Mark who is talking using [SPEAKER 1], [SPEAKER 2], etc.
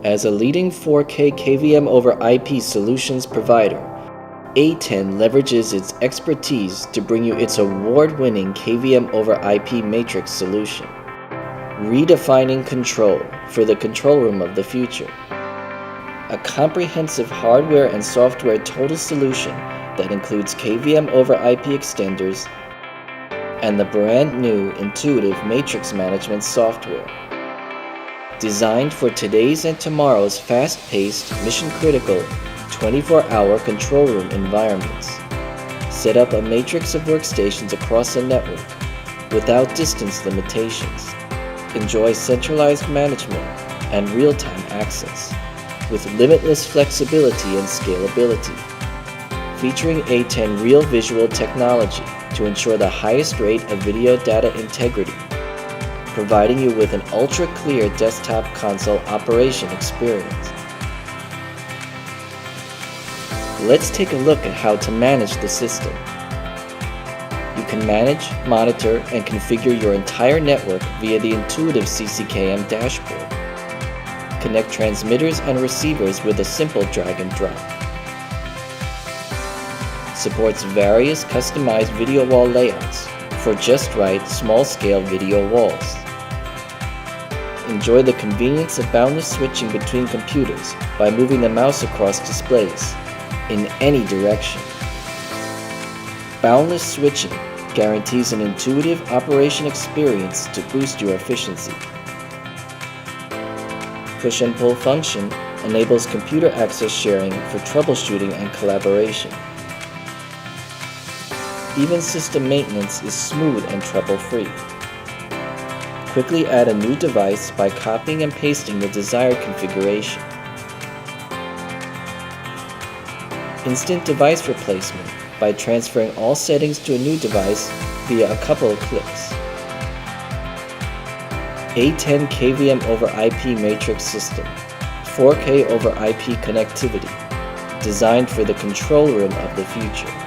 [SPEAKER 1] As a leading 4K KVM over IP solutions provider, ATEN leverages its expertise to bring you its award-winning KVM over IP matrix solution, redefining control for the control room of the future. A comprehensive hardware and software total solution that includes KVM over IP extenders and the brand new intuitive matrix management software. Designed for today's and tomorrow's fast-paced, mission-critical, 24-hour control room environments. Set up a matrix of workstations across a network without distance limitations. Enjoy centralized management and real-time access with limitless flexibility and scalability. Featuring ATEN Real Visual technology to ensure the highest rate of video data integrity, providing you with an ultra-clear desktop console operation experience. Let's take a look at how to manage the system. You can manage, monitor, and configure your entire network via the intuitive CCKM dashboard. Connect transmitters and receivers with a simple drag and drop. Supports various customized video wall layouts for just right small-scale video walls. Enjoy the convenience of boundless switching between computers by moving the mouse across displays in any direction. Boundless switching guarantees an intuitive operation experience to boost your efficiency. Push and pull function enables computer access sharing for troubleshooting and collaboration. Even system maintenance is smooth and trouble-free. Quickly add a new device by copying and pasting the desired configuration. Instant device replacement by transferring all settings to a new device via a couple of clicks. ATEN KVM over IP matrix system, 4K over IP connectivity, designed for the control room of the future.